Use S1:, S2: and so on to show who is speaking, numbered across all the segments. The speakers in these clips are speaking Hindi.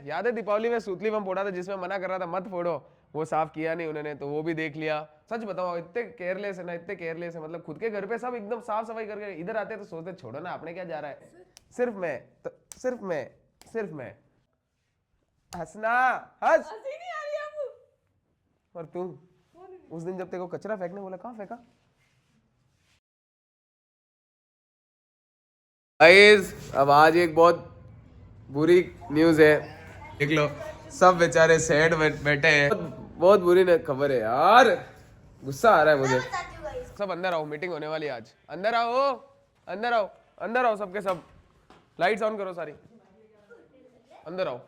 S1: याद है दीपावली में सूतली बम फोड़ा था जिसमें मना कर रहा था मत फोड़ो, वो साफ किया नहीं उन्होंने, तो वो भी देख लिया। सच बताओ इतने केयरलेस है ना, इतने केयरलेस है, मतलब खुद के घर पे सब एकदम साफ सफाई करके इधर आते तो सोचते छोड़ो ना आपने क्या जा रहा है। सिर्फ मैं तो, सिर्फ मैं हंसना, हंस।
S2: हंसी नहीं आ रही आपको?
S1: और तू उस दिन जब तेरे को कचरा फेंकने बोला कहाँ फेंका? गाइस अब आज एक बहुत बुरी न्यूज है, देख लो सब बेचारे सैड बैठे हैं। बहुत बुरी खबर है यार, गुस्सा आ रहा है मुझे। सब अंदर आओ, मीटिंग होने वाली है आज। अंदर आओ, अंदर आओ, अंदर आओ सबके सब। लाइट्स ऑन करो सारी, अंदर आओ।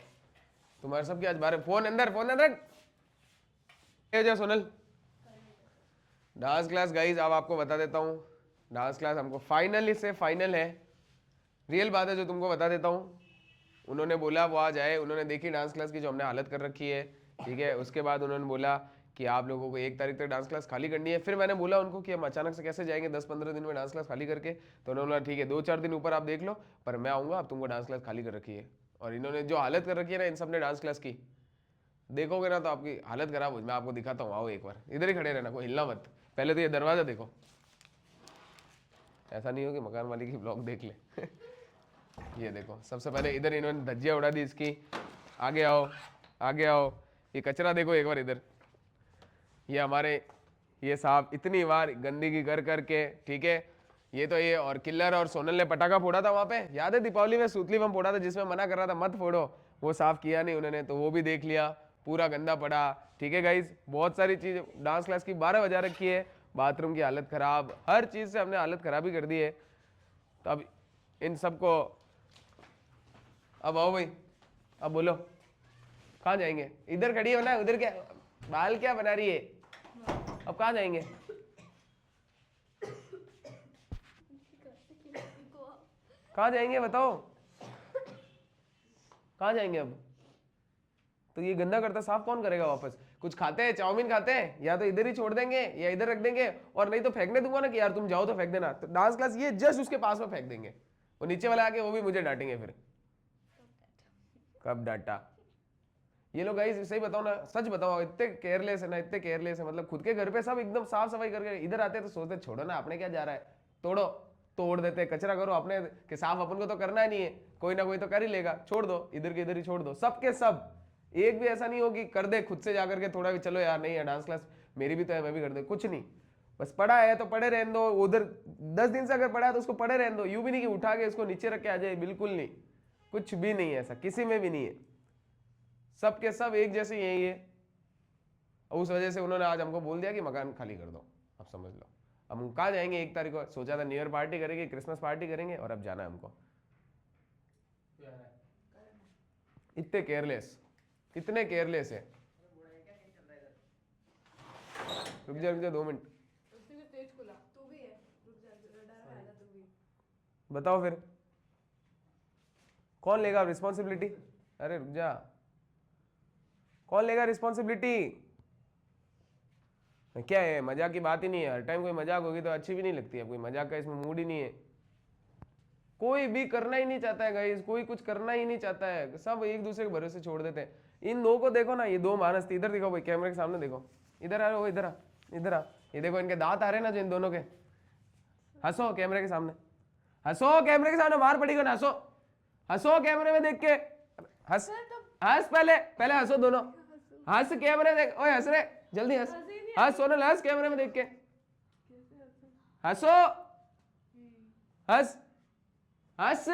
S1: तुम्हारे सबकी आज बारे फोन अंदर, फोन अंदर। जा सोनल, डांस क्लास गाइस अब आपको बता देता हूँ, डांस क्लास हमको फाइनली से फाइनल है। रियल बात है जो तुमको बता देता हूँ। उन्होंने बोला वो आज आए, उन्होंने देखी डांस क्लास की जो हमने हालत कर रखी है, ठीक है। उसके बाद उन्होंने बोला कि आप लोगों को 1 तारीख तक डांस क्लास खाली करनी है। फिर मैंने बोला उनको कि हम अचानक से कैसे जाएंगे 10-15 दिन में डांस क्लास खाली करके, तो उन्होंने बोला ठीक है 2-4 दिन ऊपर आप देख लो, पर मैं आऊँगा, अब तुमको डांस क्लास खाली कर रखी है। और इन्होंने जो हालत कर रखी है ना इन सब ने डांस क्लास की, देखोगे ना तो आपकी हालत खराब हो। मैं आपको दिखाता हूँ, आओ एक बार, इधर ही खड़े रहना, कोई हिलना मत। पहले तो ये दरवाजा देखो, ऐसा नहीं हो कि मकान मालिक की ब्लॉग देख ले। ये देखो सबसे पहले इधर इन्होंने धज्जियाँ उड़ा दी इसकी। आगे आओ, आगे आओ, ये कचरा देखो एक बार इधर। ये हमारे ये साहब इतनी बार गंदगी कर करके, ठीक है। ये तो ये और किल्लर और सोनल ने पटाखा फोड़ा था वहां पे, याद है दीपावली में सूतली बम फोड़ा था जिसमें मना कर रहा था मत फोड़ो, वो साफ किया नहीं उन्होंने, तो वो भी देख लिया, पूरा गंदा पड़ा, ठीक है गाइज। बहुत सारी चीज डांस क्लास की 12 बजा रखी है, बाथरूम की हालत खराब, हर चीज से हमने हालत खराब ही कर दी है। तो अब इन सबको, अब आओ भाई, अब बोलो कहाँ जाएंगे? इधर खड़ी है ना, उधर क्या बाल क्या बना रही है? अब कहाँ जाएंगे? कहाँ जाएंगे बताओ, कहाँ जाएंगे अब? तो ये गंदा करता साफ कौन करेगा वापस? कुछ खाते हैं, चाउमीन खाते हैं, या तो इधर ही छोड़ देंगे या इधर रख देंगे, और नहीं तो फेंकने दूंगा ना कि यार तुम जाओ तो फेंक देना। तो डांस क्लास ये जस्ट उसके पास में फेंक देंगे, वो नीचे वाला आके वो भी मुझे डांटेंगे फिर। कब डांटा? ये लोग गाइस सही बताओ ना, सच बताओ इतने केयरलेस है ना, इतने केयरलेस है, मतलब खुद के घर पे सब एकदम साफ सफाई करके इधर आते तो सोचते छोड़ो ना आपने क्या जा रहा है, तोड़ो, तोड़ देते, कचरा करो अपने के साफ, अपन को तो करना ही नहीं है, कोई ना कोई तो कर ही लेगा, छोड़ दो, इधर के इधर ही छोड़ दो, सबके सब। एक भी ऐसा नहीं हो कि कर दे खुद से जाकर के थोड़ा भी, चलो यार नहीं है डांस क्लास मेरी भी तो है मैं भी कर दे, कुछ नहीं। बस पढ़ा है तो पढ़े रहने दो, उधर 10 दिन से अगर पढ़ा है तो उसको पढ़े रहने दो, यूं भी नहीं कि उठा के इसको नीचे रख के आ जाए, बिल्कुल नहीं, कुछ भी नहीं है ऐसा, किसी में भी नहीं है, सबके सब एक जैसे यही है। उस वजह से उन्होंने आज हमको बोल दिया कि मकान खाली कर दो, अब समझ लो। अब हम कहाँ जाएंगे? 1 तारीख को सोचा था न्यू ईयर पार्टी करेंगे, क्रिसमस पार्टी करेंगे, और अब जाना है हमको। इतने केयरलेस, इतने केयरलेस है। रुक जा 2 मिनट, बताओ फिर कौन लेगा रिस्पॉन्सिबिलिटी? अरे रुक जा, कौन लेगा रिस्पॉन्सिबिलिटी? क्या है, मजाक की बात ही नहीं है, हर टाइम कोई मजाक होगी तो अच्छी भी नहीं लगती है, कोई मजाक का इसमें मूड ही नहीं है, कोई भी करना ही नहीं चाहता है गाइस, कोई कुछ करना ही नहीं चाहता है, सब एक दूसरे के भरोसे छोड़ देते हैं। इन दो को देखो ना, ये 2 मानस थी, इधर देखो भाई कैमरे के सामने देखो, इधर आ रहे हो, इधर आ, इधर आ, ये देखो इनके दांत आ रहे हैं ना जो इन दोनों के, हंसो कैमरे के सामने, हंसो कैमरे के सामने, मार पड़ेगा ना, हंसो, हंसो कैमरे में देख के, हंस, हंस, पहले पहले हंसो दोनों, हंस कैमरे देख, ओए हंस रहे, जल्दी हंस, हंस सोनल, हंस कैमरे में देख के, हंसो, हंस, हंस।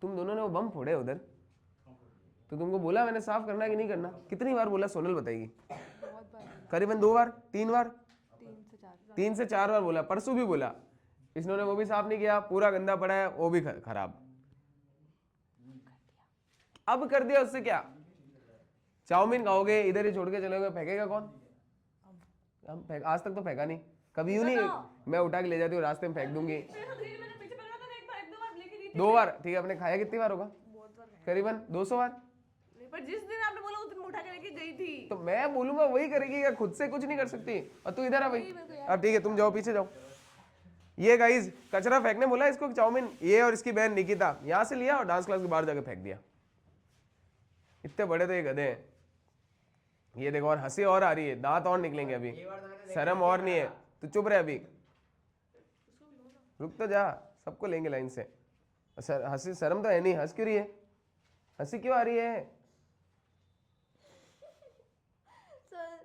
S1: तुम दोनों ने वो बम फोड़े उधर, तो तुमको बोला मैंने साफ करना है कि नहीं करना? कितनी बार बोला सोनल बताएगी? करीबन 2 बार 3 बार, 3 से 4 बार बोला, परसों भी बोला, इसने वो भी साफ नहीं किया, पूरा गंदा पड़ा है, वो भी खराब, अब कर दिया, उससे क्या? चाउमीन खाओगे इधर ही छोड़ के चलोगे, फेंकेगा कौन? हम आज तक तो फेंका नहीं कभी, यूं नहीं, मैं उठा के ले जाती हूँ रास्ते में फेंक दूंगी। 2 बार, ठीक है, आपने खाया कितनी बार होगा? करीबन 200 बार।
S2: पर जिस दिन आपने बोला उस दिन मैं उठा के लेके गई थी,
S1: तो मैं बोलूंगा वही करेगी, या खुद से कुछ नहीं कर सकती? और तू इधर आ भाई, अब ठीक है तुम जाओ पीछे जाओ, ये गाइस कचरा फेंकने बोला इसको चाउमीन, ये और इसकी बहन निकिता यहां से लिया और डांस क्लास के बाहर जाके फेंक दिया। इतने बड़े तो ये गधे हैं। ये देखो और हंसी और आ रही है, दांत और निकलेंगे अभी, शर्म और नहीं है। तू चुप रहे अभी, रुक तो जा, सबको लेंगे लाइन से। सर हंसी शर्म तो है नहीं, हंस क्यों रही है, हंसी क्यों आ रही है?
S3: सर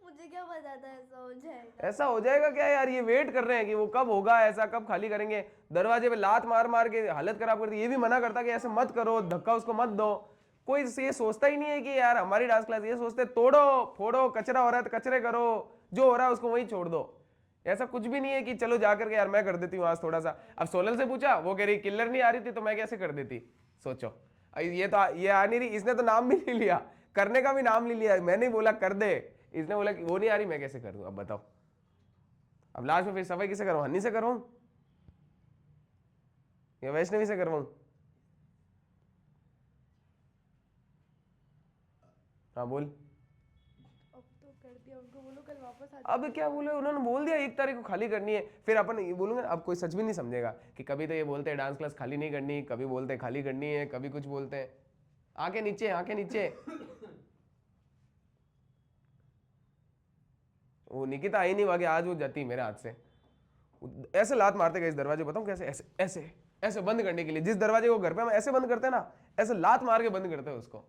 S3: मुझे क्या पता था ऐसा हो जाएगा।
S1: ऐसा हो जाएगा क्या यार, ये वेट कर रहे हैं कि वो कब होगा ऐसा, कब खाली करेंगे। दरवाजे पे लात मार मार के हालत खराब कर दी। ये भी मना करता कि ऐसे मत करो, धक्का उसको मत दो। कोई ये सोचता ही नहीं है कि यार हमारी डांस क्लास, ये सोचते तोड़ो फोड़ो, कचरा हो रहा है तो कचरे करो, जो हो रहा है उसको वही छोड़ दो। ऐसा कुछ भी नहीं है कि चलो जाकर के यार मैं कर देती हूँ आज थोड़ा सा। अब सोनल से पूछा, वो कह रही किलर नहीं आ रही थी तो मैं कैसे कर देती, सोचो। ये आ नहीं रही, इसने तो नाम भी नहीं लिया, करने का भी नाम नहीं लिया। मैंने बोला कर दे, इसने बोला कि वो नहीं आ रही, मैं कैसे कर दूं। अब बताओ, अब लास्ट में फिर सफाई किसे करवाऊं, हन्नी से करवाऊं या वैष्णवी से करवाऊं? हाँ बोल।
S2: अब तो कर दिया उनको, बोलो कल वापस आ
S1: अब क्या बोले, उन्होंने बोल दिया 1 तारीख को खाली करनी है। फिर अपन ये बोलूंगे, अब कोई सच भी नहीं समझेगा कि कभी तो ये बोलते हैं डांस क्लास खाली नहीं करनी, कभी बोलते हैं खाली करनी है, कभी कुछ बोलते हैं। आके नीचे, आके नीचे। वो निकिता आई नहीं वागे, आज वो जाती मेरे हाथ से। ऐसे लात मारते गए इस दरवाजे, बताऊं कैसे, ऐसे ऐसे ऐसे बंद करने के लिए। जिस दरवाजे को घर पे हम ऐसे बंद करते हैं ना, ऐसे लात मार के बंद करते हैं उसको।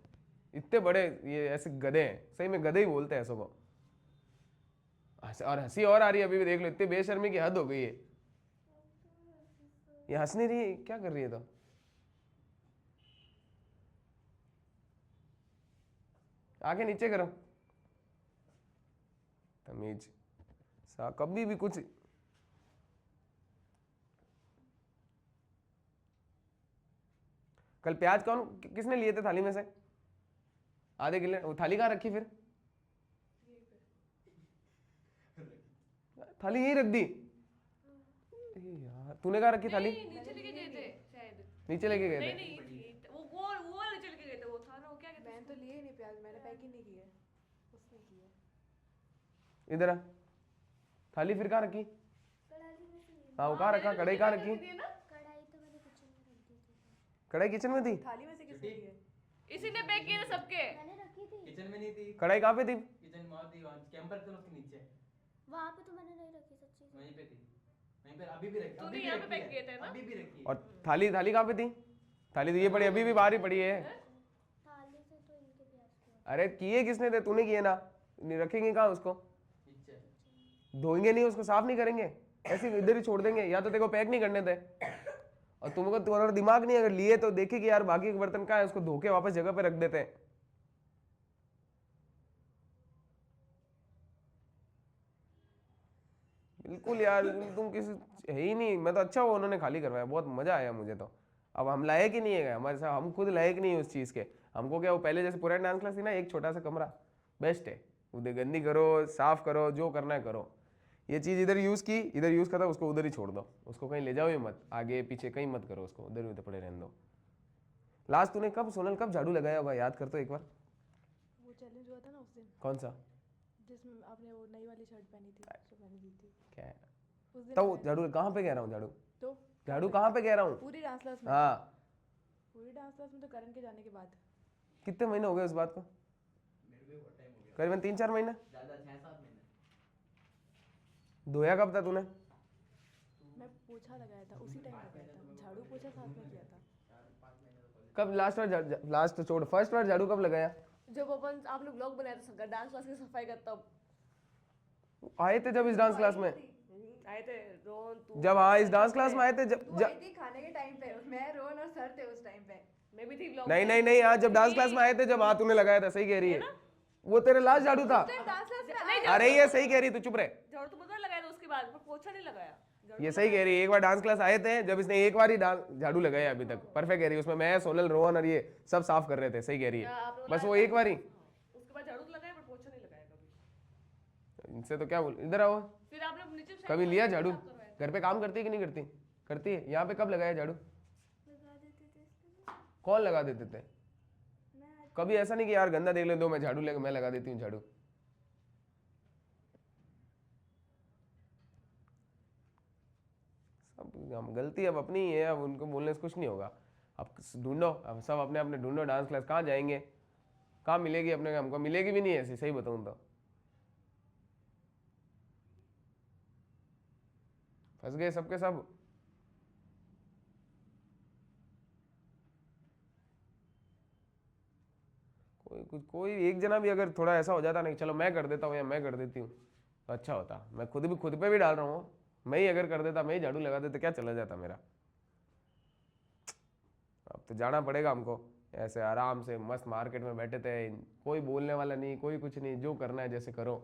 S1: इतने बड़े ये ऐसे गधे हैं, सही में गधे ही बोलते हैं ऐसों को। और हंसी और आ रही है अभी भी, देख लो, इतनी बेशर्मी की हद हो गई है। ये हंस नहीं रही है, क्या कर रही है? तो आके नीचे करो, तमीज सा कभी भी कुछ। कल प्याज कौन किसने लिए थे थाली में से? आधे किलो। वो थाली कहाँ रखी फिर? थाली यहीं रख दी यार, तूने कहाँ रखी थाली?
S2: नीचे लेके गए थे शायद।
S1: नीचे लेके गए थे?
S2: नहीं वो नीचे लेके गए थे, वो था ना, वो क्या कहते हैं,
S4: मैंने तो लिए नहीं प्याज, मैंने पैक ही नहीं किया, उसने किया।
S1: इधर आ, थाली फिर कहाँ रखी?
S3: कढ़ाई में से ली।
S1: हाँ वो कहाँ रखा, कढ़ाई कहाँ रखी?
S2: दिए ना,
S3: कढ़ाई तो मैंने किचन में रख दी थी।
S1: कढ़ाई किचन में थी?
S4: थाली में से किसने लिए?
S2: इसी ने पैक किए थे सबके।
S3: मैंने रखी थी
S5: किचन में नहीं थी,
S1: कढ़ाई कहाँ पे थी?
S5: किचन में थी, वहाँ कैंपर था उसके नीचे,
S3: वहाँ पे, तो मैंने नहीं रखी सच्ची से।
S5: वहीं पे थी, वहीं पे अभी भी रखी,
S2: तूने
S5: अभी भी
S2: यहाँ पे
S5: रखी
S2: पैक किए थे
S5: है,
S2: ना?
S5: अभी भी रखी है।
S1: और थाली, थाली कहाँ पे थी? थाली तो ये पड़ी, अभी भी बाहर ही पड़ी है।
S3: थाली से तो इनके प्याज को।
S1: अरे किए किसने थे? तूने किए ना, नहीं रखेंगे कहाँ उसको?
S5: नीचे
S1: धोएंगे नहीं उसको, साफ नहीं करेंगे, ऐसे इधर ही छोड़ देंगे। या तो देखो पैक नहीं करने थे, और तुमको तुम्हारा दिमाग नहीं, अगर लिए तो देखे कि यार बाकी के बर्तन कहाँ है, उसको धो के वापस जगह पे रख देते हैं। बिल्कुल यार, तुम किसी है ही नहीं। मैं तो अच्छा हुआ उन्होंने खाली करवाया, बहुत मजा आया मुझे तो। अब हम लायक ही नहीं है, हमारे साथ हम खुद लायक नहीं है उस चीज़ के। हमको क्या, वो पहले जैसे पुरानी डांस क्लास थी ना, एक छोटा सा कमरा बेस्ट है, उधर गंदी करो, साफ करो, जो करना है करो। ये चीज़ इधर यूज़ की, इधर यूज़ करता, उसको उधर ही छोड़ दो, उसको कहीं ले जाओ ही मत, आगे पीछे कहीं मत करो उसको, उधर उधर पड़े रहने दो। लास्ट तूने कब, सोनल कब झाड़ू लगाया होगा, याद कर तो एक बार।
S4: वो चैलेंज हुआ था ना उस दिन,
S1: कौन सा?
S4: जिसमें आपने वो नई वाली शर्ट पहनी थी, जो मैंने दी थी
S1: क्या है
S4: उस दिन।
S1: तो झाड़ू कहाँ पे कह रहा हूँ, झाड़ू
S4: तो
S1: झाड़ू कहाँ पे कह रहा हूँ?
S4: पूरी डांस क्लास में,
S1: हाँ,
S4: पूरी डांस क्लास में तो करण के जाने के बाद।
S1: कितने महीने हो गए उस बात को?
S5: मेरे को बहुत टाइम हो गया,
S1: करीबन 3-4 महीने।
S5: ज़्यादा 6-7 महीने।
S1: धोया कब था तूने?
S4: मैं पोछा लगाया था उसी टाइम लगाया था, झाड़ू पोछा साथ में किया था।
S5: 4-5 महीने तो कॉलेज।
S1: कब लास्ट बार, लास्ट तो छोड़, फर्स्ट बार झाड़ू कब लगाया?
S2: जब अपन आपने ब्लॉग बनाया था डांस क्लास की सफाई का, तब
S1: आए थे जब इस डांस क्लास में,
S2: आए थे रोहन, तू,
S1: जब हाँ इस डांस क्लास में आए थे,
S4: तू आई थी खाने के टाइम पे, मैं रोहन और सर थे उस टाइम पे।
S2: मैं भी थी ब्लॉग।
S1: नहीं नहीं नहीं, हाँ जब डांस क्लास में आए थे, जब हाँ तूने लगाया था, सही कह रही है, वो तेरे लास्ट झाड़ू था।
S4: डांस क्लास में
S2: नहीं,
S1: अरे ये सही कह रही, तू चुप रहे।
S2: झाड़ू तो बदल लगाया था उसके बाद, पर पोछा नहीं लगाया।
S1: ये सही कह रही है, एक बार डांस क्लास आए थे जब इसने एक बार ही झाड़ू लगाया अभी तक, परफेक्ट कह रही है। उसमें मैं, सोनल, रोहन और ये सब साफ कर रहे थे, सही कह रही है, बस वो एक बार ही।
S2: उसके बाद झाड़ू तो लगाया, पर पोछा नहीं लगाया कभी।
S1: इनसे तो क्या बोल, इधर आओ।
S2: फिर आपने नीचे
S1: कभी लिया झाड़ू? घर पे काम करती है कि नहीं करती? करती है। यहाँ पे कब लगाया झाड़ू?
S3: लगा देते थे इसलिए।
S1: कौन लगा देते थे?
S3: मैं
S1: कभी ऐसा नहीं कि यार गंदा देख ले, दो मैं झाड़ू लेकर मैं लगा देती हूँ झाड़ू। हम गलती अब अपनी ही है, अब उनको बोलने से कुछ नहीं होगा। अब ढूंढो, अब सब अपने अपने ढूंढो डांस क्लास। कहाँ जाएंगे, कहाँ मिलेगी अपने, हमको मिलेगी भी नहीं ऐसी, सही बताऊँ तो। फंस गए सबके सब। कोई एक जना भी अगर थोड़ा ऐसा हो जाता नहीं, चलो मैं कर देता हूँ या मैं कर देती हूँ, तो अच्छा होता। मैं खुद पे भी डाल रहा हूँ, मैं ही अगर कर देता, मैं ही झाड़ू लगा देता, क्या चला जाता मेरा। अब तो जाना पड़ेगा हमको, ऐसे आराम से मस्त मार्केट में बैठे थे, कोई बोलने वाला नहीं, कोई कुछ नहीं, जो करना है जैसे करो।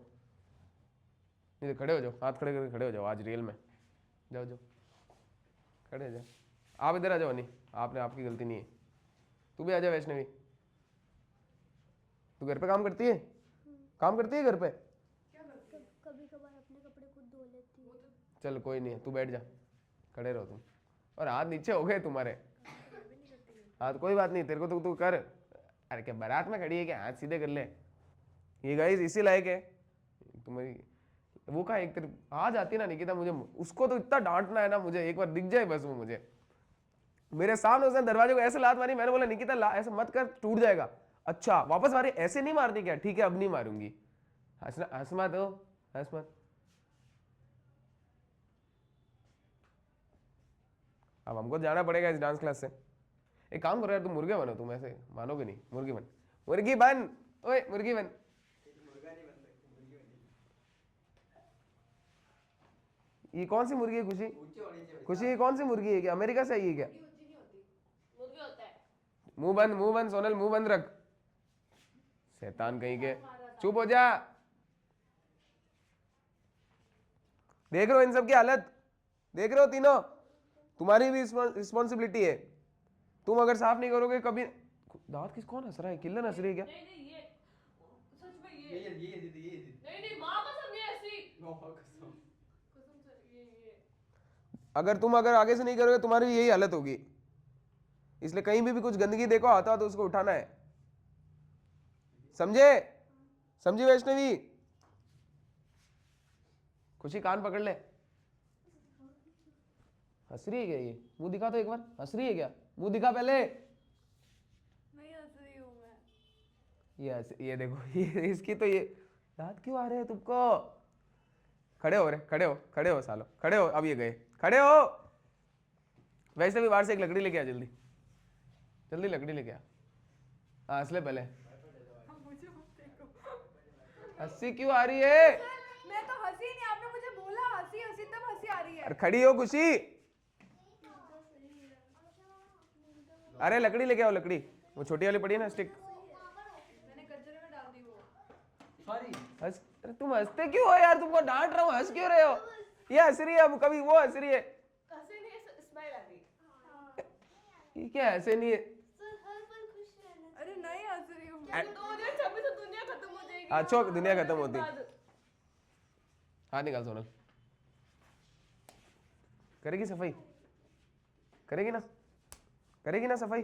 S1: नहीं तो खड़े हो जाओ, हाथ खड़े करके खड़े हो जाओ आज रियल में, जाओ जाओ खड़े हो जाओ। आप इधर आ जाओ, नहीं आपने, आपकी गलती नहीं है। तू भी आ जा वैष्णवी, तू घर पे काम करती है, काम करती है घर पे।
S3: कभी कभार अपने कपड़े खुद धो लेती हूँ।
S1: चल कोई नहीं है, तू बैठ जा, खड़े रहो तुम। और हाथ नीचे हो गए तुम्हारे, हाथ कोई बात नहीं, तेरे को तो तू कर। अरे क्या बारात में खड़ी है क्या, हाथ सीधे कर ले। ये गाइस इसी लायक है तुम्हारी। वो का एक तेरे आ जाती है ना निकिता, मुझे उसको तो इतना डांटना है ना, मुझे एक बार दिख जाए बस वो मुझे मेरे सामने, उसने दरवाजे को ऐसे लात मारी, मैंने बोला निकिता ऐसे मत कर, टूट जाएगा। अच्छा वापस मारी, ऐसे नहीं मारनी क्या, ठीक है अब नहीं मारूंगी। हंसना, हंस मत हो, हंस मत। अब हमको जाना पड़ेगा इस डांस क्लास से। एक काम करो यार, तुम मुर्गे बनो, तुम ऐसे मानोगे नहीं, मुर्गी बन, मुर्गी बन, ओए मुर्गी बन। ये कौन सी मुर्गी है खुशी, खुशी ये कौन सी मुर्गी है, क्या अमेरिका से आई है क्या।
S2: मुर्गी होता है।
S1: मुंह बंद सोनल, मुंह बंद रख, शैतान कहीं के, चुप हो जा। देख रहे हो इन सब की हालत, देख रहे हो तीनों, तुम्हारी भी रिस्पॉन्सिबिलिटी है। तुम अगर साफ नहीं करोगे कभी। दांत किस, कौन हंस रहा है, किल्लन हंस रही है क्या।
S2: नहीं नहीं ये सच में
S5: ये दीदी
S2: नहीं नहीं माँ कसम ये ऐसी
S5: कसम।
S2: कसम से ये
S1: अगर आगे से नहीं करोगे तुम्हारी भी यही हालत होगी। इसलिए कहीं भी कुछ गंदगी देखो आता तो उसको उठाना है, समझे, समझी वैष्णवी। खुशी कान पकड़ ले, हंस रही है क्या ये, मुंह दिखा तो एक बार, हंस रही है क्या, मुंह दिखा पहले।
S4: नहीं हंस रही हूँ मैं।
S1: ये देखो ये इसकी तो ये दांत क्यों आ रहे हैं तुमको। खड़े हो रे, खड़े हो सालो, खड़े हो, अब ये गए, खड़े हो। वैसे भी बाहर से एक लकड़ी लेके आ, जल्दी जल्दी लकड़ी लेके आ। हाँ हंस ले पहले, हंसी क्यों आ रही है।
S4: मैं तो हंसी नहीं, आपने मुझे बोला हंसी हंसी, तब हंसी आ रही है।
S1: अरे खड़ी हो खुशी, अरे लकड़ी लेके आओ, लकड़ी वो छोटी वाली पड़ी है ना स्टिक।
S4: मैंने कचरे में डाल दी वो।
S5: सॉरी।
S1: हंस, अरे तुम हंसते क्यों हो यार, तुमको डांट रहा हूँ, हंस क्यों रहे हो। ये हंस रही है, अब कभी वो हंस रही है,
S2: हंसी नहीं स्माइल आ गई।
S1: ये क्या ऐसे नहीं है।
S3: सर हर पल खुश रहना।
S4: अरे नहीं हंस रही हूँ।
S2: 2026 से दुनिया खत्म हो जाएगी।
S1: अच्छा दुनिया खत्म होती,
S2: बाद।
S1: हाथ निकाल सोनल, करेगी सफाई, करेगी ना, करेगी ना सफाई।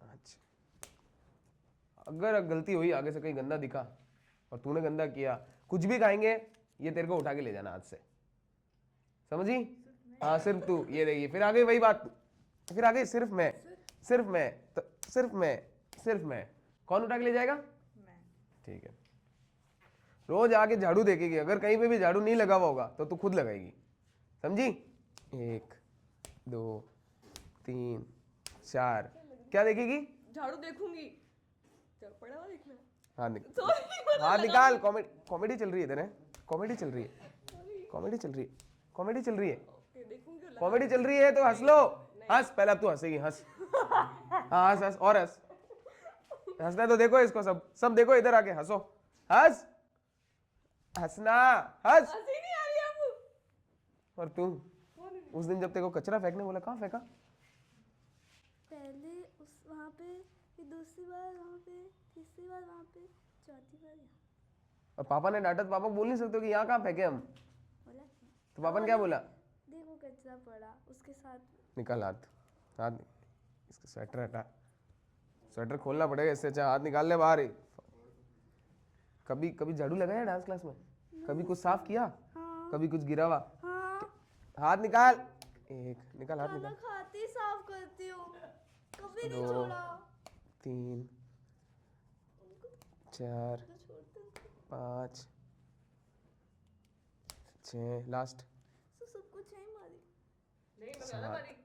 S1: अच्छा अगर गलती हुई आगे से कहीं गंदा दिखा और तूने गंदा किया, कुछ भी खाएंगे ये तेरे को उठा के ले जाना हाथ से, समझी। हाँ सिर्फ तू, ये देखिए फिर आगे वही बात, फिर आगे सिर्फ मैं, सिर्फ मैं, तो सिर्फ मैं, सिर्फ मैं, कौन उठा के ले जाएगा,
S4: मैं।
S1: ठीक है। रोज आके झाड़ू देखेगी, अगर कहीं पे भी झाड़ू नहीं लगा हुआ होगा तो तू खुद लगाएगी, समझी। 1 2 3 4, क्या देखेगी,
S2: झाड़ू देखूंगी, चल पड़ा हुआ देखना।
S1: हाथ निकाल,
S2: सॉरी
S1: हाथ निकाल। कॉमेडी चल रही है इधर, है कॉमेडी चल रही है, कॉमेडी चल रही है, कॉमेडी चल रही है,
S2: देखूंगी।
S1: कॉमेडी चल रही है तो हंस लो, हंस पहले, अब तू हंसेगी, हंस, हाँ हंस हंस और हंस, हंसना तो देखो इसको, सब देखो इधर आके हंसो, हंस, हंसना, हंस।
S2: हंसी नहीं आ रही अब।
S1: और तू उस दिन जब तेरे को कचरा फेंकने बोला, कहाँ फेंका,
S3: पहले उस वहाँ पे, फिर दूसरी बार वहाँ पे, तीसरी बार वहाँ पे, चौथी बार यहाँ।
S1: और पापा ने डांटा तो पापा बोल नहीं सकते हो कि यहाँ कहाँ फेंके हम,
S3: बोला
S1: तो पापा ने क्या बोला,
S3: देखो कचरा पड़ा उसके साथ।
S1: निकाल हाथ, हाथ इसका स्वेटर हटा, स्वेटर खोलना पड़ेगा इससे अच्छा, हाथ निकाल ले बाहर ही। कभी झाड़ू लगाया डांस क्लास में, कभी कुछ साफ किया,
S3: हाँ
S1: कभी कुछ गिरा हुआ?
S3: हाँ,
S1: हाथ निकाल, एक निकाल, हाथ
S3: खाना
S1: निकाल।
S3: खाती ही साफ करती हूँ, कभी नहीं
S1: दो।
S3: छोड़ा।
S1: 3 4
S3: तो छोड़ते हैं।
S1: 5 6 लास्ट।
S3: तो सब कुछ है मारी।
S2: नहीं मैं ज्यादा मारी,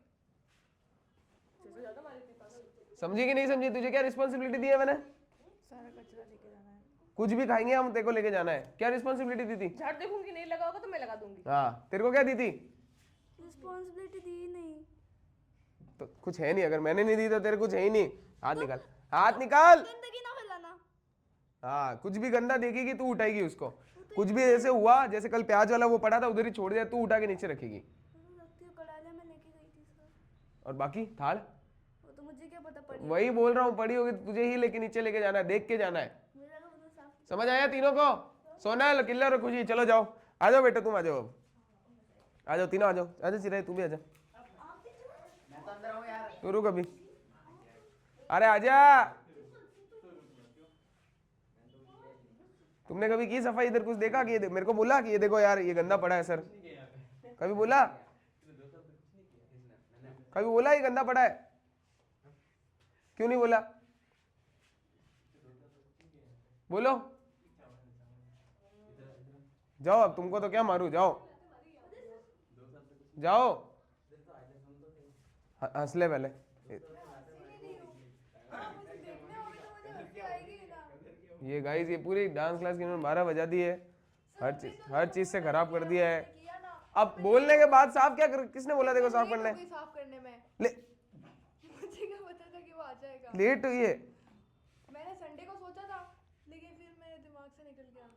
S2: जैसे ज्यादा मारी थी पागल।
S1: समझी कि नहीं समझी? तुझे क्या रिस्पॉन्सिबिलिटी दी है मैंने?
S4: सारा कचरा लेके जाना है।
S1: कुछ भी खाएंगे हम, तेरे को लेके जाना है। क्या रिस्पॉन्सिबिलिटी दी थी?
S2: झाड़ देखूंगी नहीं लगा होगा तो मैं लगा दूंगी।
S1: हाँ, तेरे को क्या दी थी?
S3: रिस्पॉन्सिबिलिटी दी नहीं।
S1: तो कुछ है नहीं, अगर मैंने नहीं दी तो तेरे कुछ है ही नहीं। हाथ निकाल, हाथ निकाल।
S3: गंदगी ना फैलाना।
S1: हाँ, कुछ भी गंदा देखेगी तू उठाएगी उसको। कुछ भी ऐसे हुआ, जैसे कल प्याज वाला वो पड़ा था उधर ही छोड़ दिया, तू उठा के नीचे रखेगी।
S3: रखती हूँ, कड़ाले में लेके गई थी सर।
S1: और बाकी थाल?
S3: वो तो मुझे क्या पता पड़ी।
S1: वही बोल रहा हूँ, पड़ी होगी तो तुझे ही लेके नीचे लेके जाना है, देख के जाना है।
S3: मुझे लगा वो तो साफ।
S1: समझ आया तीनों को? सोनल, किल्लर और खुशी, चलो जाओ। आ जाओ बेटा, तुम आ जाओ अब। आ जाओ तीनों, आ जाओ। आ जाओ चिराई, तू भी आ जा।
S5: मैं तो अंदर हूँ यार।
S1: तू रुक अभी। अरे आजा। तुमने कभी की सफाई इधर? कुछ देखा कि ये मेरे को बोला कि ये देखो यार ये गंदा पड़ा है सर? कभी बोला? कभी बोला ये गंदा पड़ा है? क्यों नहीं बोला? बोलो। जाओ अब, तुमको तो क्या मारू, जाओ जाओ। हंस ले पहले। ये गाइस, ये पूरी डांस क्लास की इन्होंने 12 बजा दी है। हर चीज से खराब कर दिया है। अब बोलने के बाद साफ क्या किसने बोला देखो साफ करने?
S4: साफ करने में
S1: ले,
S4: मुझे क्या पता था कि वो आ जाएगा।
S1: लेट हुई है।
S4: मैंने संडे को सोचा था, लेकिन फिर मेरे दिमाग से निकल गया।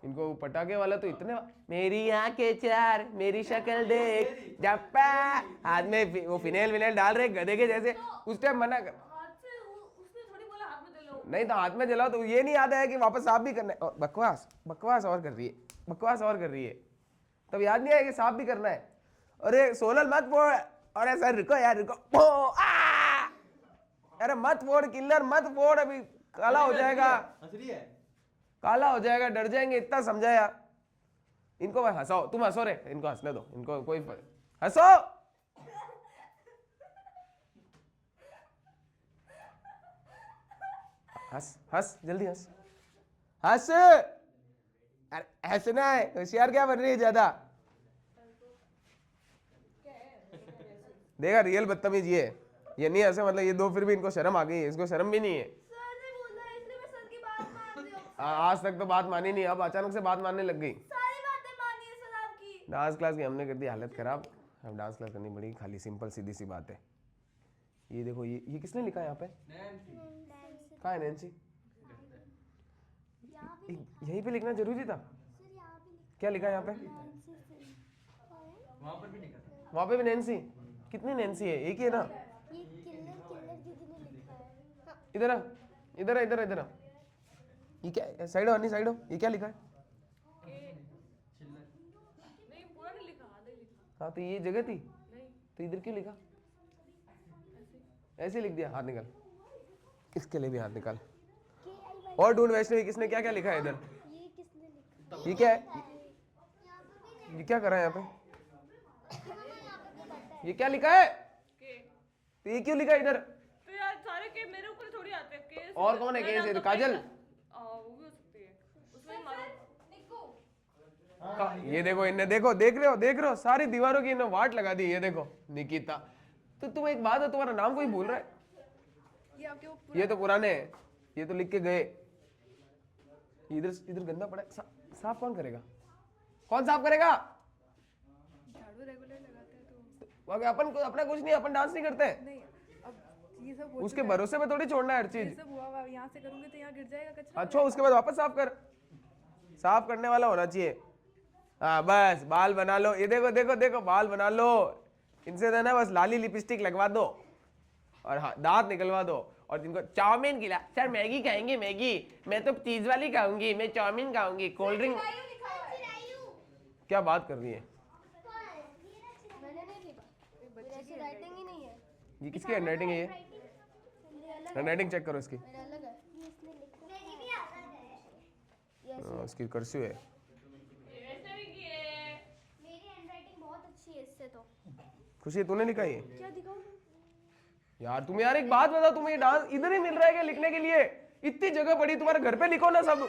S1: इनको पटाखे वाला तो इतने, मेरी आंखें चार, मेरी शक्ल देख, जप्पा हाथ में वो फिनेल विनेल डाल रहे गधे के जैसे। उस टाइम मना कर,
S2: हाथ से उसने थोड़ी बोला हाथ में दे लो।
S1: नहीं तो हाथ में जलाओ तो ये नहीं याद आया कि वापस साफ भी करना है। और बकवास बकवास और कर रही है, बकवास और कर रही है, तब याद नहीं आया कि साफ भी करना है। अरे सोनल मत फोड़। अरे सर रुको यार, रुको। अरे मत फोड़ किल्लर, मत फोड़, अभी काला हो जाएगा,
S5: हंस रही है।
S1: काला हो जाएगा, डर जाएंगे, इतना समझाया इनको। भाई हंसाओ, तुम हंसो रे, इनको हंसने दो, इनको कोई हंसो। हंस हंस जल्दी हंस, हंस। अरे हंसना है, होशियार क्या बन रही है ज्यादा? देखा, रियल बदतमीज ये नहीं हंसे मतलब ये दो, फिर भी इनको शर्म आ गई है, इसको शर्म भी नहीं है।
S3: सर ने बोला इसलिए मैं सर की बात मान रही हूँ।
S1: आज तक तो बात मानी नहीं, अब अचानक से बात मानने लग गई।
S3: सारी बातें मानी है सर आपकी।
S1: डांस क्लास की हमने कर दी हालत खराब। अब डांस क्लास करनी पड़ेगी, खाली सिंपल सीधी सी बात है। ये देखो, ये किसने लिखा है यहाँ पे? कहाँ है नैन्सी? यहीं पे लिखना जरूरी था? क्या लिखा है यहाँ पे?
S5: वहाँ पर भी नहीं करता।
S1: वहाँ पे भी नैन्सी? कितनी नैन्सी है? एक ही है ना?
S3: ये किल्लर दीदी ने लिखा है।
S1: इधर आ, इधर आ, इधर आ, इधर आ। ये क्या, साइड हो, साइड हो, ये क्या लिखा है?
S2: नहीं पूरा नहीं लिखा, आधा ही लिखा।
S1: हाँ तो ये जगह थी,
S2: नहीं
S1: तो इधर क्यों लिखा? ऐसे लिख दिया। हाथ निकाल, इसके लिए भी हाथ निकाल। और ढूंढ वैष्णवी, किसने क्या क्या लिखा है इधर?
S3: ये किसने लिखा?
S1: ये क्या है? ये क्या कर रहा है यहाँ पे? ये क्या लिखा है?
S2: के
S1: तो ये क्यों लिखा इधर?
S2: तो यार सारे के मेरे ऊपर थोड़ी आते हैं केस।
S1: और कौन है केस? ये काजल?
S2: वो भी हो सकती है, उसमें मारो।
S1: ये देखो, इनने देखो, देख रहे हो सारी दीवारों की इन्होंने वाट लगा दी। ये देखो निकिता। तो तुम एक बात है, तुम्हारा नाम कोई भूल रहा है?
S4: ये आपके वो
S1: ये तो पुराने हैं, ये तो लिख के गए। इधर इधर गंदा पड़ा है, साफ कौन करेगा? कौन साफ करेगा?
S4: झाड़ू रेगुलर लगाते हैं तो
S1: अगर अपन को अपना कुछ नहीं, अपन डांस नहीं करते हैं।
S4: नहीं। अब ये सब हो
S1: उसके
S4: चुका है।
S1: भरोसे में थोड़ी छोड़ना है हर
S4: ये
S1: चीज।
S4: सब हुआ हुआ, यहाँ से करूंगी तो यहाँ गिर जाएगा कचरा।
S1: अच्छा, उसके बाद वापस साफ कर। साफ करने वाला होना चाहिए। हाँ बस, बाल बना लो। ये देखो देखो देखो, बाल बना लो। इनसे देना बस लाली लिपस्टिक लगवा दो और हाँ दांत निकलवा दो। और जिनको चाउमीन खिला, सर मैगी खाएंगे? मैगी मैं तो चीज वाली खाऊंगी, मैं चाउमीन खाऊंगी, कोल्ड ड्रिंक। क्या बात कर रही है?
S3: मैंने नहीं लिखा। ऐसी राइटिंग ही नहीं है।
S1: ये किसकी हैंडराइटिंग है? ये हैंडराइटिंग चेक करो इसकी।
S3: मेरा अलग है। ये इसने लिखा मेरी भी अलग है।
S1: इसकी कर्सिव है।
S2: ऐसे भी किए।
S1: खुशी तूने लिखा ये?
S3: क्या दिखाऊं?
S1: यार तुम यार एक बात बताओ, तुम्हें ये डांस इधर ही मिल रहा है क्या लिखने के लिए? इतनी जगह पड़ी, तुम्हारे घर पे लिखो ना सब,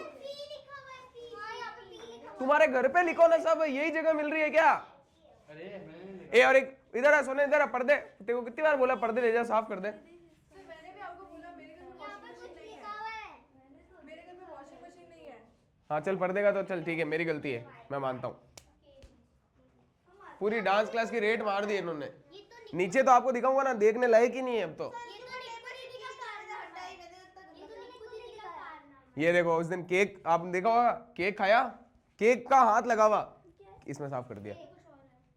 S1: तुम्हारे घर पे लिखो ना सब, यही जगह मिल रही है क्या? ए और एक इधर आ सोने, इधर आ, पर्दे तेरे को कितनी बार बोला पर्दे ले जा साफ कर दे।
S2: मैंने भी आपको बोला मेरे घर में वॉशिंग मशीन नहीं है। मेरे घर में वॉशिंग मशीन नहीं है।
S1: हाँ चल पर्दे का तो चल ठीक है, मेरी गलती है, मैं मानता हूँ। पूरी डांस क्लास की रेट मार दी इन्होंने। नीचे तो आपको दिखाऊंगा ना, देखने लायक ही नहीं है अब तो। ये देखो उस दिन केक आपने देखा होगा, केक खाया, केक का हाथ लगा हुआ इसमें साफ कर दिया।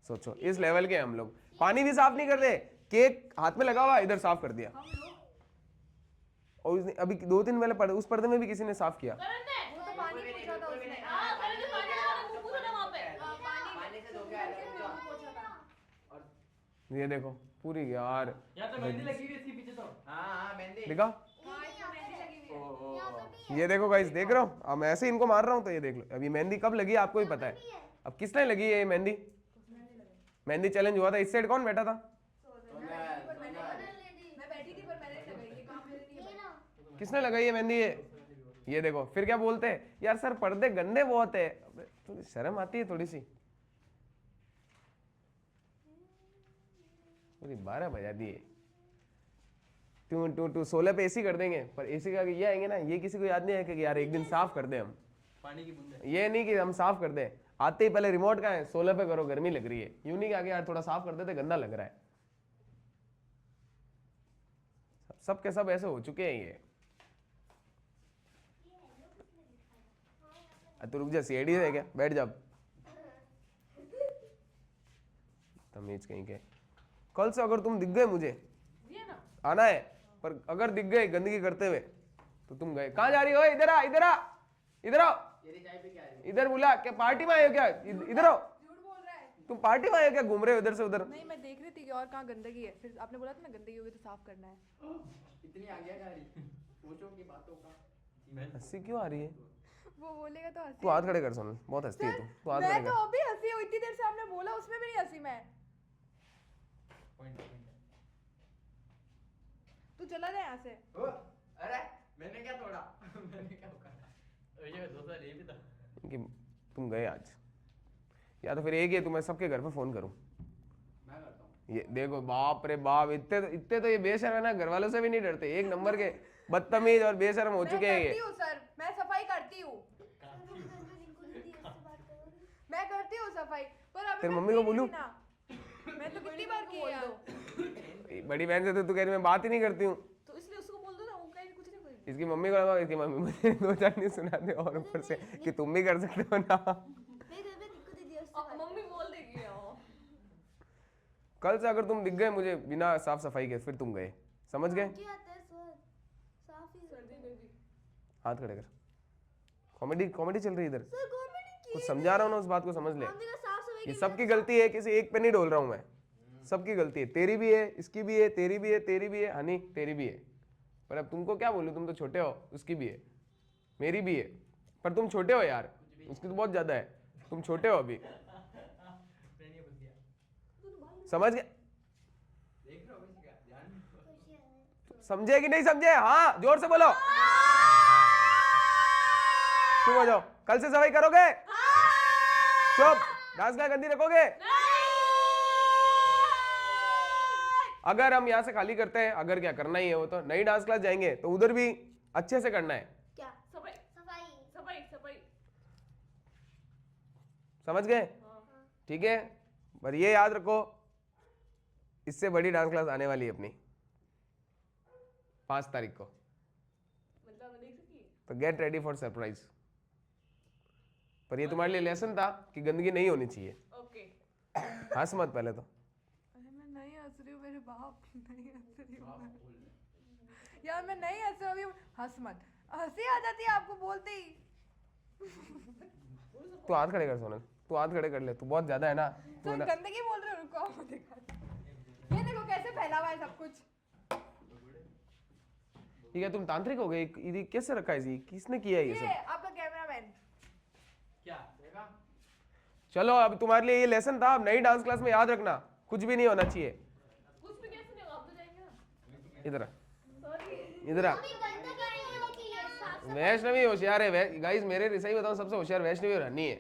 S1: सोचो इस लेवल के हम लोग, पानी भी साफ नहीं कर रहे, केक हाथ में लगा हुआ इधर साफ कर दिया। और उसने अभी 2-3 पहले उस पर्दे में भी किसी ने साफ किया।
S2: वो तो पानी पूछा था उसने। हां करण ने पानी लगा के पूछा था वहां पे।
S5: पानी से धो के आया था।
S2: पूछा था।
S1: ये देखो पूरी यार
S5: तो मेहंदी लगी हुई थी पीछे तो। हां मेहंदी
S1: दिखा,
S2: हां इसमें मेहंदी लगी हुई है।
S1: ये देखो गाइस देख रहे हो, अब मैं ऐसे इनको मार रहा हूँ तो ये देख लो। अभी मेहंदी कब लगी आपको ही पता है। अब किसने लगी है ये मेहंदी? मेहंदी चैलेंज हुआ था, इस साइड कौन बैठा था?
S2: मैं बैठी थी पर मैंने नहीं लगाई, ये काम मेरे नहीं है।
S1: किसने लगाई है मेहंदी ये देखो। फिर क्या बोलते हैं यार सर पर्दे गंदे बहुत है। अबे, थोड़ी शर्म आती है थोड़ी सी। पूरी 12 बजा दिए। टू 16 पे एसी कर देंगे, पर एसी का ये आएंगे ना, ये किसी को याद नहीं है कि यार एक दिन साफ कर दे हम।
S5: पानी की बूंदे।
S1: ये नहीं कि हम साफ कर दें, आते ही पहले रिमोट का है 16 पे करो, गर्मी लग रही है। यूं नहीं कि आगे यार थोड़ा साफ कर देते, गंदा लग रहा है। सब के सब ऐसे हो चुके हैं ये। तो रुक जा, सीआईडी है क्या? बैठ जा तमीज कहीं के। कल से अगर तुम दिख गए मुझे,
S2: ये ना
S1: आना है, पर अगर दिख गए गंदगी करते हुए तो तुम गए। कहाँ जा रही हो? इधर आ, इधर आ, इधर आओ,
S5: तेरी चाय पे क्या है?
S1: इधर बुला। क्या पार्टी में आए हो क्या? इधर आओ।
S2: झूठ बोल रहा है।
S1: तुम पार्टी में आए हो क्या? घूम रहे हो इधर से उधर।
S4: नहीं मैं देख रही थी कि और कहाँ गंदगी है, फिर आपने बोला था ना गंदगी होगी तो साफ करना है।
S5: इतनी आज्ञाकारी पूछो की बातों का।
S1: हंसी क्यों आ रही है?
S4: वो बोलेगा तो हंसी।
S1: तू हाथ खड़े कर सोनल, बहुत हंसती है तू हाथ खड़े
S4: मैं तो
S1: कर।
S4: अभी हंसी हुई, इतनी देर से आपने बोला उसमें भी नहीं हंसी मैं।
S5: पॉइंट
S4: तू चला जाए यहाँ से।
S5: अरे मैंने क्या तोड़ा? मैंने क्या कहा? ये दूसरा ये भी था
S1: कि तुम गए आज, या तो फिर एक ही तुम्हें सबके घर पे फोन करूं।
S5: मैं करता हूँ।
S1: ये देखो बाप रे बाप, इतने तो ये बेशर्म है ना, घर वालों से भी नहीं डरते। एक नंबर के बदतमीज और बेशर्म हो चुके हैं
S4: मैं करती
S1: ये।
S4: हूँ सर, मैं सफाई करती हूँ। मैं करती हूँ सफाई, पर अभी
S1: तेरी
S4: मैं
S1: मम्मी को
S4: फ्री
S1: बोलूं?
S4: थी ना। मैं तो कितनी बार की यार।
S1: बड़ी बहन से तो तू कह रही मैं बात ही नहीं करती हूँ।
S2: तो इसलिए उसको बोल दो ना, वो कहीं कुछ नहीं बोलेगी।
S1: इसकी मम्मी को लगा, इसकी मम्मी मुझे 2-4 नहीं सुना दे और ऊपर से कि तुम भी कर सकते हो ना।
S3: मेरे घर पे दिक्कत दीदी उससे
S2: अब मम्मी बोल देगी वो।
S1: कल से अगर तुम दिख गए मुझे बिना साफ सफाई के, फिर तुम गए, समझ गए?
S3: क्या आता है सर? साफ ही
S2: सर्दी में भी
S1: हाथ खड़े कर। कॉमेडी कॉमेडी चल रही है इधर,
S3: सर गवर्नमेंट की
S1: कुछ समझा रहा हूँ ना, उस बात को समझ ले।
S3: हमने कहा साफ सफाई
S1: ये सबकी गलती है, किसी एक पे नहीं डोल रहा हूं मैं। सबकी गलती है, तेरी भी है, इसकी भी है, तेरी भी है, तेरी भी है, हनी तेरी भी है। पर अब तुमको क्या बोलूं, तुम तो छोटे हो, उसकी भी है, मेरी भी है। पर तुम छोटे हो यार, उसकी तो बहुत ज्यादा है। तुम छोटे हो अभी, समझ गए?
S5: देख रहे हो किसी का ध्यान?
S1: समझे कि नहीं समझे? हाँ जोर से बोलो। चुप हो जाओ। कल से सफाई करोगे? चुप। डांस का गंदी रखोगे? अगर हम यहाँ से खाली करते हैं, अगर क्या करना ही है वो तो नई डांस क्लास जाएंगे तो उधर भी अच्छे से करना है।
S3: क्या?
S2: सफाई
S3: सफाई
S2: सफाई सफाई।
S1: समझ गए? ठीक है, पर ये याद रखो, इससे बड़ी डांस क्लास आने वाली है अपनी 5 तारीख को।
S2: मतलब देख सकती है।
S1: तो गेट रेडी फॉर सरप्राइज। पर ये तुम्हारे लिए लेसन था कि गंदगी नहीं होनी चाहिए।
S2: ओके।
S1: हंस मत पहले तो।
S4: अरे मैं नहीं हंस रही हूँ मेरे बाप, नहीं हंस रही हूँ यार, मैं नहीं हंस रही हूँ। हंस मत, हंसी आ जाती है आपको बोलते ही।
S1: तू हाथ खड़े कर सोनल, तू हाथ खड़े कर ले, तू बहुत ज्यादा है ना। तू
S4: तो
S1: ना
S4: गंदगी बोल रहे हो, रुको आपको दिखा। ये देखो कैसे फैला हुआ है सब कुछ।
S1: ठीक है, तुम तांत्रिक हो गए। ये कैसे रखा है? किसने किया है ये
S4: ये
S1: सब?
S4: आपका कैमरामैन।
S5: क्या देखा?
S1: चलो अब तुम्हारे लिए ये लेसन था, अब नई डांस क्लास में याद रखना, कुछ भी नहीं होना चाहिए।
S2: कुछ भी कैसे नहीं होगा, आप तो जाएंगे ना।
S1: इधर आ,
S2: सॉरी।
S1: इधर आ। वैष्णवी होशियार है गाइस, मेरे सही बताऊं सबसे होशियार वैष्णवी और हनी है।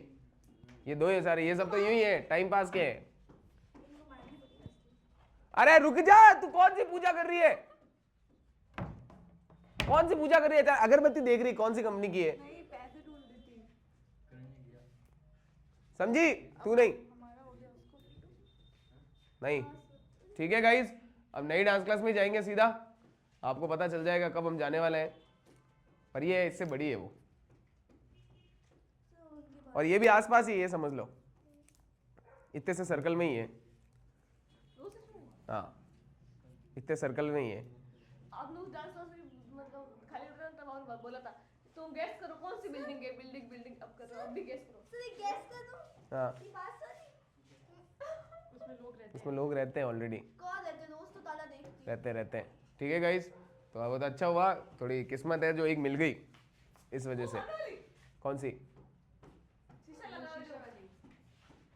S1: ये दो ही सारे, ये सब तो यूं ही है, टाइम पास के है। अरे रुक जा, तू कौन सी पूजा कर रही है? कौन सी पूजा कर रही है? अगरबत्ती देख रही, कौन सी कंपनी की है?
S4: नहीं, पैसे ढूंढ रही थी।
S1: समझी तू? नहीं
S4: हमारा हो गया, उसको दे दो।
S1: नहीं, ठीक है गाइस, अब नई डांस क्लास में जाएंगे सीधा, आपको पता चल जाएगा कब हम जाने वाले हैं। पर ये इससे बड़ी है वो, और ये भी आसपास ही है, समझ लो इतने से सर्कल में ही है। हाँ, इतने सर्कल में ही है।
S2: आपने उस डांस क्लास में मतलब खाली उठा तब और बोला था तुम गेस करो कौन सी बिल्डिंग है, बिल्डिंग अब करो, अब भी गेस करो।
S3: गैस कर दो।
S1: हाँ,
S3: ये बात सही।
S2: उसमें लोग रहते
S1: उसमें लोग रहते हैं ऑलरेडी,
S3: कौन रहते हैं? रोज तो ताला देखती
S1: रहते हैं। ठीक है गाइस, तो बहुत अच्छा हुआ, थोड़ी किस्मत है जो एक मिल गई इस वजह से। कौन सी?
S2: शीशा लगा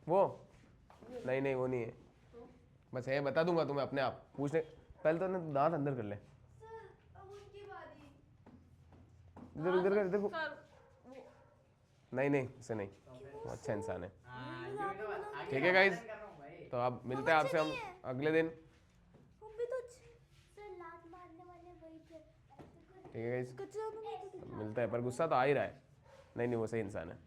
S1: वो नहीं नहीं, वो नहीं है, बस है, बता दूंगा तुम्हें अपने आप पूछने। पहले तो ना दांत अंदर कर ले,
S3: सर अब उनकी बारी।
S1: इधर इधर कर देखो।
S2: सर वो
S1: नहीं नहीं, इसे नहीं, वो अच्छा इंसान है।
S5: हाँ, ये तो आगे
S1: ठीक है गाइस,
S5: कर रहा हूँ भाई।
S1: तो अब मिलते हैं आपसे हम अगले दिन।
S3: हम भी तो सर लात मारने वाले वही थे। ऐसे कर
S1: ठीक है गाइस,
S3: कचरा तो नहीं
S1: मिलता है, पर गुस्सा तो आ ही रहा है। नहीं नहीं, वो सही इंसान है।